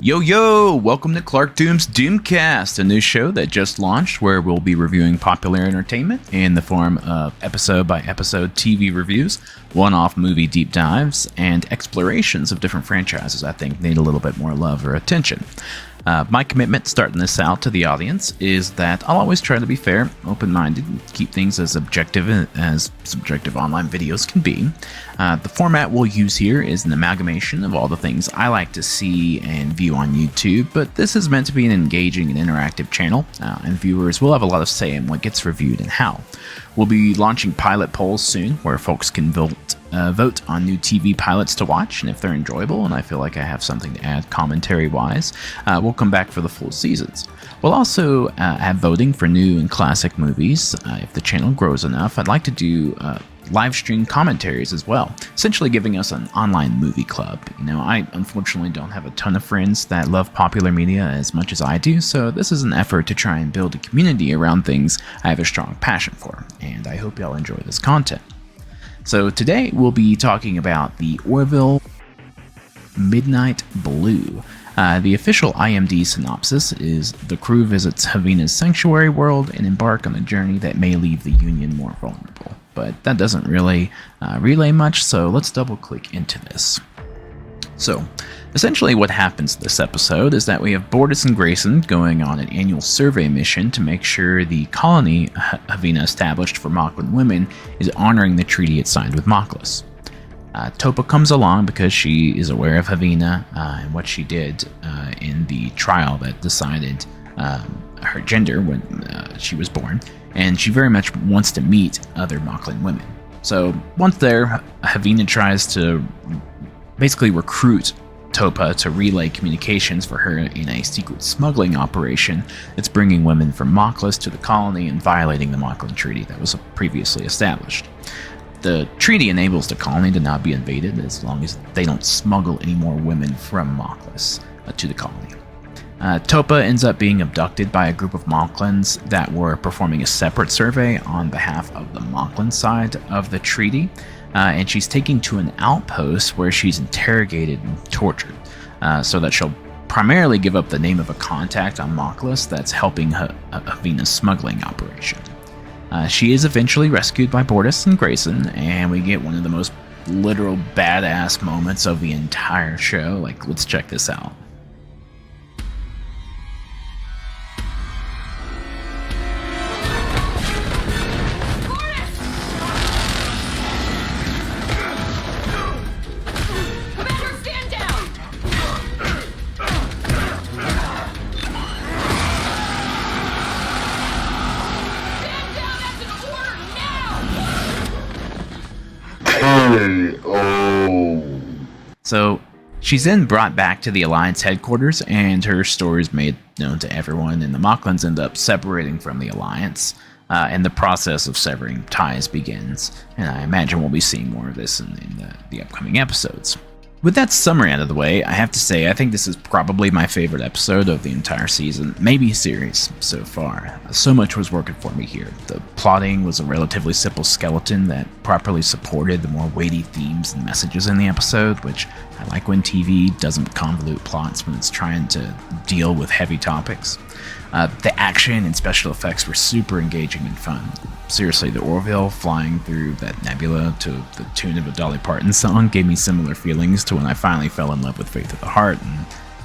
Yo, yo! Welcome to Clark Doom's Doomcast, a new show that just launched where we'll be reviewing popular entertainment in the form of episode-by-episode TV reviews, one-off movie deep dives, and explorations of different franchises I think need a little bit more love or attention. My commitment starting this out to the audience is that I'll always try to be fair, open-minded, and keep things as objective as subjective online videos can be. The format we'll use here is an amalgamation of all the things I like to see and view on YouTube, but this is meant to be an engaging and interactive channel, and viewers will have a lot of say in what gets reviewed and how. We'll be launching pilot polls soon, where folks can vote on new TV pilots to watch, and if they're enjoyable and I feel like I have something to add commentary-wise, we'll come back for the full seasons. We'll also have voting for new and classic movies. If the channel grows enough, I'd like to do live stream commentaries as well, essentially giving us an online movie club. You know, I unfortunately don't have a ton of friends that love popular media as much as I do, so this is an effort to try and build a community around things I have a strong passion for, and I hope y'all enjoy this content. So today we'll be talking about the Orville Midnight Blue. The official IMDb synopsis is: the crew visits Havina's sanctuary world and embark on a journey that may leave the Union more vulnerable. But that doesn't really relay much, so let's double click into this. So, essentially what happens this episode is that we have Bortus and Grayson going on an annual survey mission to make sure the colony Havina established for Moclan women is honoring the treaty it signed with Moclus. Topa comes along because she is aware of Havina and what she did in the trial that decided her gender when she was born, and she very much wants to meet other Moclan women. So once there, Havina tries to basically recruit Topa to relay communications for her in a secret smuggling operation that's bringing women from Moclus to the colony and violating the Moclan Treaty that was previously established. The treaty enables the colony to not be invaded as long as they don't smuggle any more women from Moclus to the colony. Topa ends up being abducted by a group of Moclans that were performing a separate survey on behalf of the Moclan side of the treaty, and she's taken to an outpost where she's interrogated and tortured, so that she'll primarily give up the name of a contact on Moclus that's helping Havina's smuggling operation. She is eventually rescued by Bortus and Grayson, and we get one of the most literal badass moments of the entire show. Like, let's check this out. So, she's then brought back to the Alliance headquarters, and her story is made known to everyone, and the Moclans end up separating from the Alliance, and the process of severing ties begins, and I imagine we'll be seeing more of this in the upcoming episodes. With that summary out of the way, I have to say I think this is probably my favorite episode of the entire season, maybe series, so far. So much was working for me here. The plotting was a relatively simple skeleton that properly supported the more weighty themes and messages in the episode, which I like when TV doesn't convolute plots when it's trying to deal with heavy topics. The action and special effects were super engaging and fun. Seriously, the Orville flying through that nebula to the tune of a Dolly Parton song gave me similar feelings to when I finally fell in love with Faith of the Heart,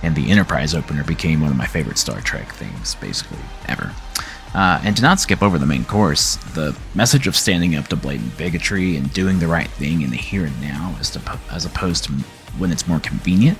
and the Enterprise opener became one of my favorite Star Trek things, basically, ever. And to not skip over the main course, the message of standing up to blatant bigotry and doing the right thing in the here and now as opposed to when it's more convenient,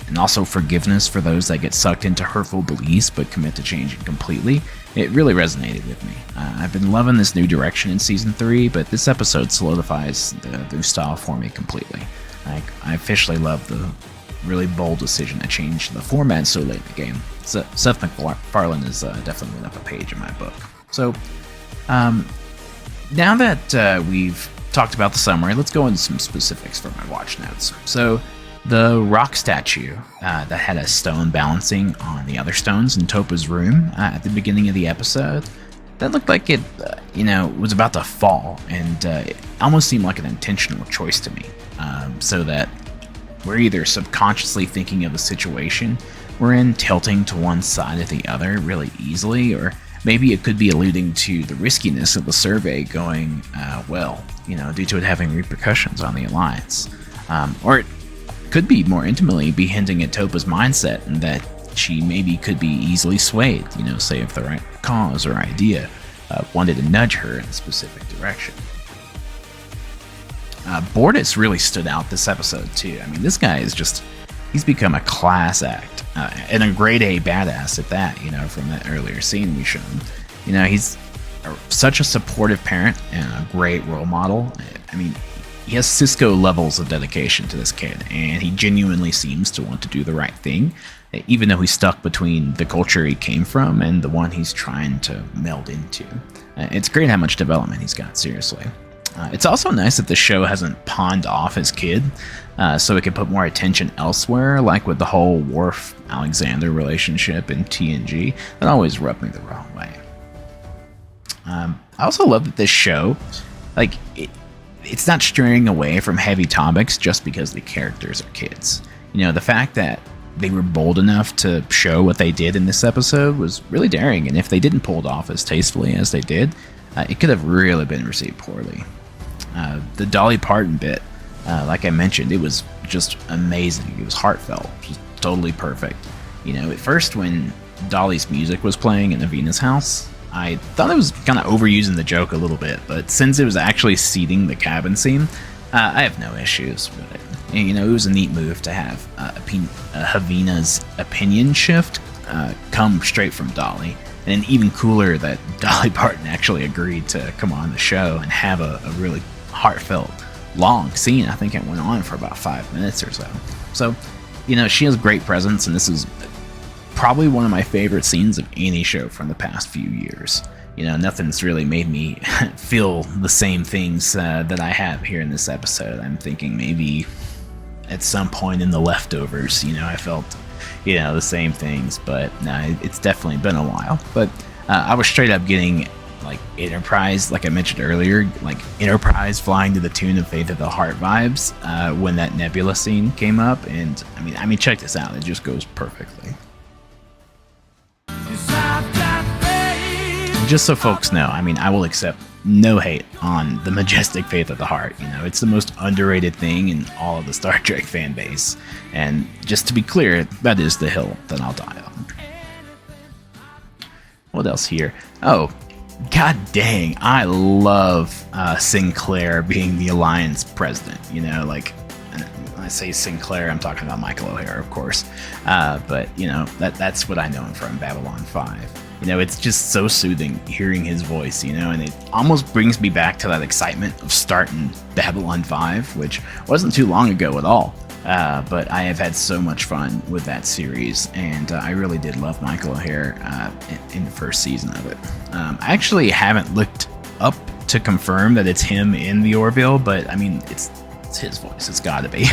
and also forgiveness for those that get sucked into hurtful beliefs but commit to changing completely, it really resonated with me. I've been loving this new direction in Season 3, but this episode solidifies the new style for me completely. I officially love the really bold decision to change the format so late in the game. Seth MacFarlane has definitely lit up a page in my book. So, now that we've talked about the summary, let's go into some specifics for my watch notes. So, the rock statue that had a stone balancing on the other stones in Topa's room at the beginning of the episode, that looked like it, was about to fall, and it almost seemed like an intentional choice to me, so that we're either subconsciously thinking of the situation we're in tilting to one side or the other really easily, or maybe it could be alluding to the riskiness of the survey going well, due to it having repercussions on the Alliance. Or it could be more intimately be hinting at Topa's mindset and that she maybe could be easily swayed, say if the right cause or idea wanted to nudge her in a specific direction. Bortus really stood out this episode too. I mean, this guy is he's become a class act, and a grade A badass at that, from that earlier scene we showed him. He's such a supportive parent and a great role model. I mean, he has Cisco levels of dedication to this kid, and he genuinely seems to want to do the right thing, even though he's stuck between the culture he came from and the one he's trying to meld into. It's great how much development he's got, seriously. It's also nice that the show hasn't pawned off his kid, so it can put more attention elsewhere, like with the whole Worf-Alexander relationship in TNG. That always rubbed me the wrong way. I also love that this show, it's not straying away from heavy topics just because the characters are kids. The fact that they were bold enough to show what they did in this episode was really daring, and if they didn't pull it off as tastefully as they did, it could have really been received poorly. The Dolly Parton bit, like I mentioned, it was just amazing. It was heartfelt, just totally perfect. At first when Dolly's music was playing in Avina's house, I thought it was kind of overusing the joke a little bit, but since it was actually seeding the cabin scene, I have no issues with it. And, it was a neat move to have Avina's opinion shift come straight from Dolly. And even cooler that Dolly Parton actually agreed to come on the show and have a really heartfelt, long scene. I think it went on for about 5 minutes or so. So, she has great presence, and this is probably one of my favorite scenes of any show from the past few years. Nothing's really made me feel the same things that I have here in this episode. I'm thinking maybe at some point in The Leftovers, I felt the same things, but no, it's definitely been a while. But I was straight up getting Enterprise, like I mentioned earlier, Enterprise flying to the tune of Faith of the Heart vibes when that Nebula scene came up. And I mean, check this out, it just goes perfectly. And just so folks know, I will accept no hate on the majestic Faith of the Heart. It's the most underrated thing in all of the Star Trek fan base. And just to be clear, that is the hill that I'll die on. What else here? Oh, god dang, I love Sinclair being the Alliance president. When I say Sinclair, I'm talking about Michael O'Hara, of course. But, that's what I know him from Babylon 5. It's just so soothing hearing his voice, and it almost brings me back to that excitement of starting Babylon 5, which wasn't too long ago at all. But I have had so much fun with that series, and I really did love Michael O'Hara in the first season of it. I actually haven't looked up to confirm that it's him in the Orville, but it's his voice. It's gotta be.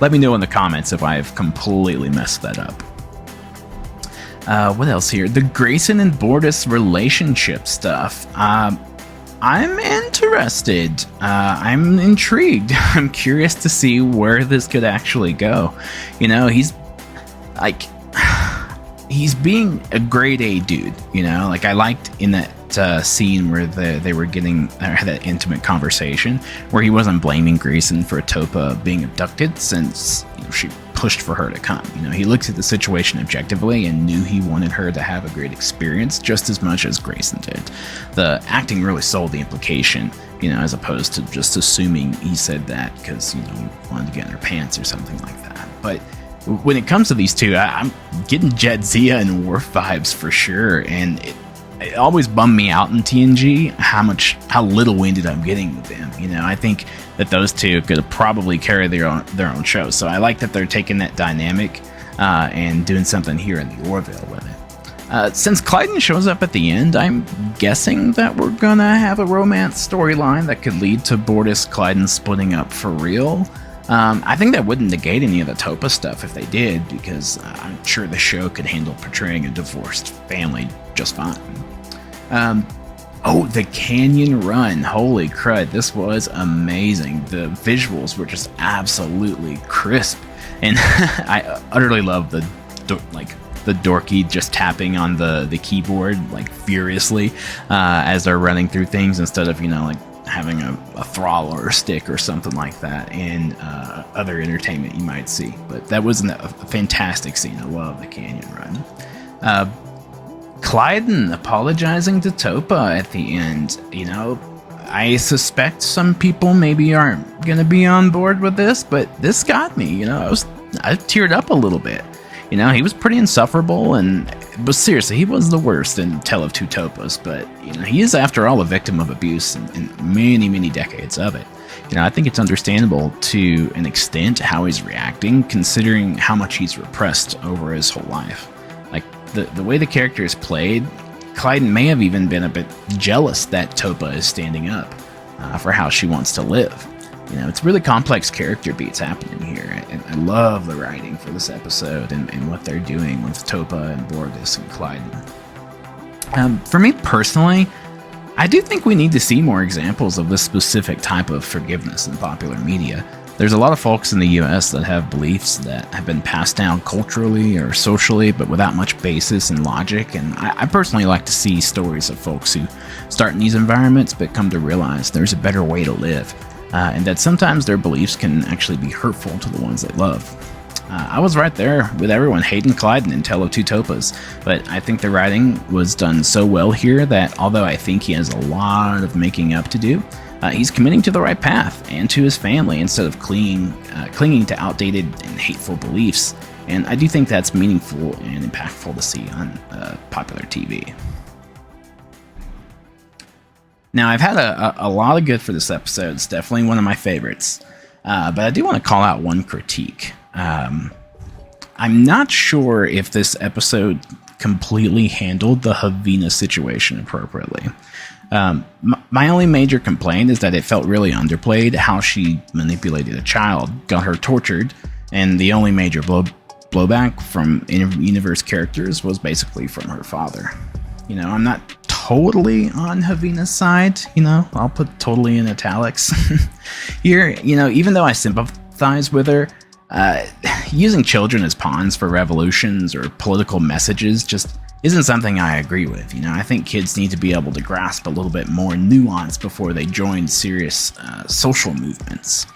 Let me know in the comments if I've completely messed that up. What else here? The Grayson and Bortus relationship stuff. I'm interested. I'm intrigued. I'm curious to see where this could actually go. He's being a grade A dude. I liked in that scene where they were getting that intimate conversation where he wasn't blaming Grayson for Topa being abducted since she pushed for her to come. He looked at the situation objectively and knew he wanted her to have a great experience just as much as Grayson did. The acting really sold the implication, as opposed to just assuming he said that because, he wanted to get in her pants or something like that. But when it comes to these two, I'm getting Jadzia and Worf vibes for sure, and it always bummed me out in TNG how little we ended up getting with them. I think that those two could probably carry their own show. So I like that they're taking that dynamic and doing something here in the Orville with it. Since Clyden shows up at the end, I'm guessing that we're gonna have a romance storyline that could lead to Bortus Clyden splitting up for real. I think that wouldn't negate any of the Topa stuff if they did, because I'm sure the show could handle portraying a divorced family just fine. Oh, the canyon run. Holy crud, this was amazing. The visuals were just absolutely crisp. And I utterly love the the dorky just tapping on the keyboard like furiously as they're running through things, instead of, like having a throttle or a stick or something like that in other entertainment you might see. But that was a fantastic scene. I love the canyon run. Clyden apologizing to Topa at the end. I suspect some people maybe aren't gonna be on board with this, but this got me. I teared up a little bit. He was pretty insufferable, but seriously, he was the worst in Tale of Two Topas. But he is, after all, a victim of abuse and many, many decades of it. I think it's understandable to an extent how he's reacting, considering how much he's repressed over his whole life. Like the way the character is played, Clyden may have even been a bit jealous that Topa is standing up for how she wants to live. It's really complex character beats happening here, and I love the writing for this episode and what they're doing with Topa and Borges and Clyden. For me personally, I do think we need to see more examples of this specific type of forgiveness in popular media. There's a lot of folks in the US that have beliefs that have been passed down culturally or socially, but without much basis and logic, and I personally like to see stories of folks who start in these environments but come to realize there's a better way to live, and that sometimes their beliefs can actually be hurtful to the ones they love. I was right there with everyone hating Clyden in Tale of Two Topas, but I think the writing was done so well here that although I think he has a lot of making up to do, he's committing to the right path and to his family instead of clinging to outdated and hateful beliefs. And I do think that's meaningful and impactful to see on popular TV. Now, I've had a lot of good for this episode. It's definitely one of my favorites. But I do want to call out one critique. I'm not sure if this episode completely handled the Havina situation appropriately. My only major complaint is that it felt really underplayed how she manipulated a child, got her tortured, and the only major blowback from in-universe characters was basically from her father. I'm not totally on Havina's side, I'll put totally in italics here. Even though I sympathize with her, using children as pawns for revolutions or political messages just isn't something I agree with. I think kids need to be able to grasp a little bit more nuance before they join serious social movements.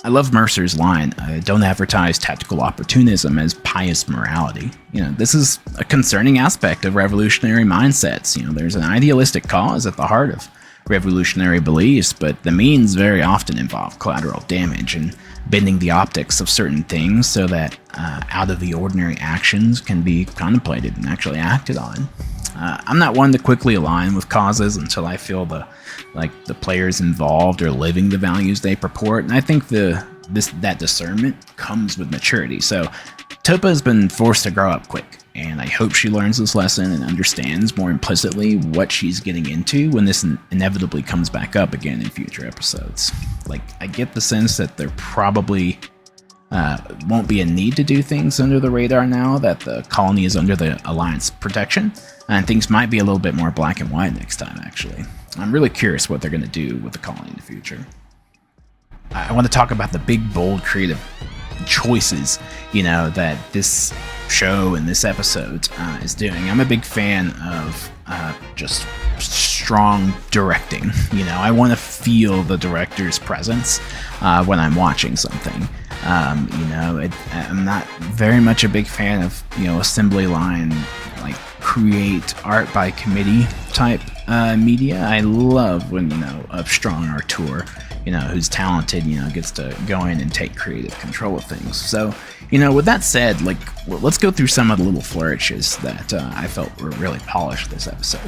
I love Mercer's line, don't advertise tactical opportunism as pious morality. This is a concerning aspect of revolutionary mindsets. There's an idealistic cause at the heart of revolutionary beliefs, but the means very often involve collateral damage and bending the optics of certain things so that out-of-the-ordinary actions can be contemplated and actually acted on. I'm not one to quickly align with causes until I feel the players involved are living the values they purport, and I think that discernment comes with maturity. So Topa has been forced to grow up quick, and I hope she learns this lesson and understands more implicitly what she's getting into when this inevitably comes back up again in future episodes. I get the sense that there probably won't be a need to do things under the radar now that the colony is under the Alliance protection, and things might be a little bit more black and white next time, actually. I'm really curious what they're going to do with the colony in the future. I want to talk about the big, bold, creative choices, that this show and this episode is doing. I'm a big fan of just strong directing. I want to feel the director's presence when I'm watching something. I'm not very much a big fan of, assembly line, create art by committee type media. I love when, a strong auteur, who's talented, gets to go in and take creative control of things. So, with that said, let's go through some of the little flourishes that I felt were really polished this episode.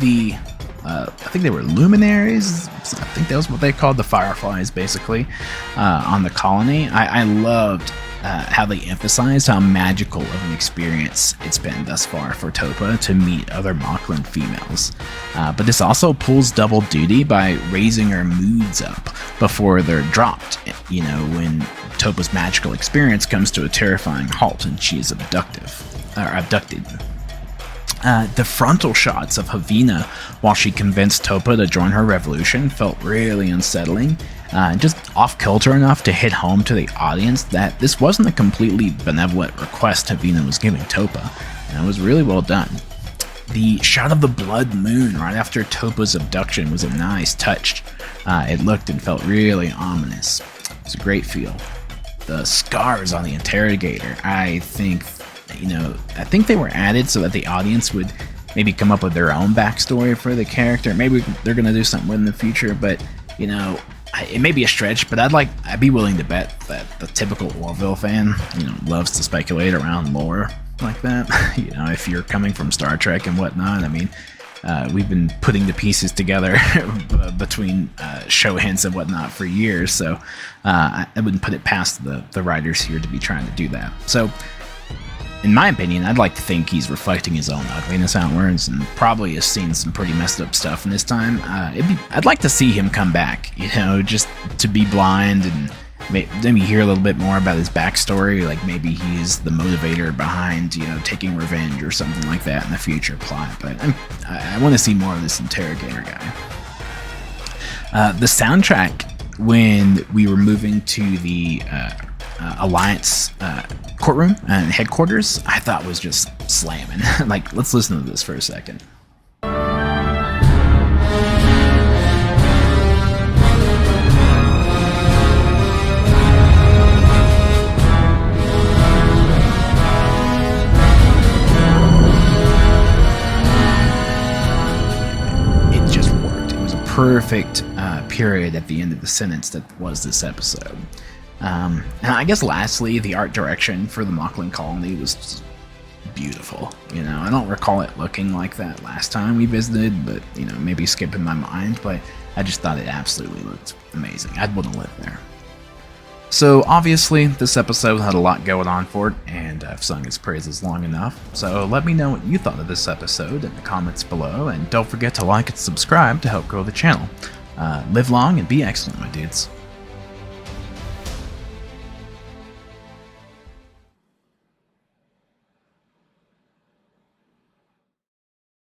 I think they were luminaries. I think that was what they called the Fireflies, basically, on the colony. I loved how they emphasized how magical of an experience it's been thus far for Topa to meet other Moclan females. But this also pulls double duty by raising her moods up before they're dropped, when Topa's magical experience comes to a terrifying halt and she is abducted. The frontal shots of Havina while she convinced Topa to join her revolution felt really unsettling, just off-kilter enough to hit home to the audience that this wasn't a completely benevolent request Tavina was giving Topa, and it was really well done. The shot of the blood moon right after Topa's abduction was a nice touch. It looked and felt really ominous. It was a great feel. The scars on the interrogator, I think they were added so that the audience would maybe come up with their own backstory for the character. Maybe they're going to do something with it in the future, but, it may be a stretch, but I'd be willing to bet that the typical Orville fan, loves to speculate around lore like that. If you're coming from Star Trek and whatnot, we've been putting the pieces together between show hints and whatnot for years, so I wouldn't put it past the writers here to be trying to do that. So, in my opinion, I'd like to think he's reflecting his own ugliness outwards and probably has seen some pretty messed up stuff in his time. I'd like to see him come back, just to be blind and maybe hear a little bit more about his backstory, like maybe he's the motivator behind, taking revenge or something like that in the future plot. But I want to see more of this interrogator guy. The soundtrack, when we were moving to the Alliance courtroom and headquarters, I thought was just slamming. Let's listen to this for a second. It just worked. It was a perfect period at the end of the sentence that was this episode. And I guess lastly, the art direction for the Moclan colony was just beautiful. I don't recall it looking like that last time we visited, but maybe skipping my mind, but I just thought it absolutely looked amazing. I'd want to live there. So obviously this episode had a lot going on for it, and I've sung its praises long enough, so let me know what you thought of this episode in the comments below, and don't forget to like and subscribe to help grow the channel. Live long and be excellent, my dudes.